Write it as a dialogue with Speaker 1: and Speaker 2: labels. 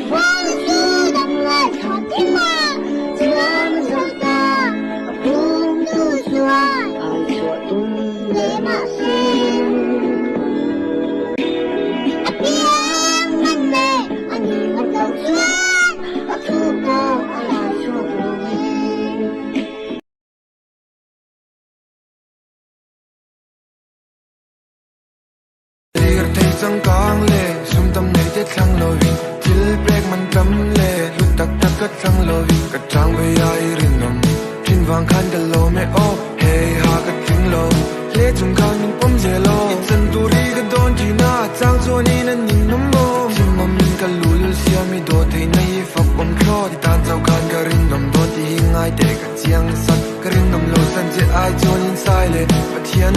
Speaker 1: 风速的我靠近吗？长长的风都转，爱错动的马心。啊别慢呢，啊你们走转，啊错过啊来错过你。
Speaker 2: Sang kang le sum tam nei te thlang lo wi til break man tam le lu tak tak ka thlang lo wi ka tang ve ai rin nam thin wang khan ka lo me oh hey ha ka thing lo le chung kang ning pom je lo chan tu ri ka don ji na chang cho ni na ning nam mo sim mom min ka lu lu sia mi do te nei fa pom kho ti tan chau khan ka rin nam do ti ngai te ka chiang sat ka rin nam lo san je ai cho nin sai le pa thian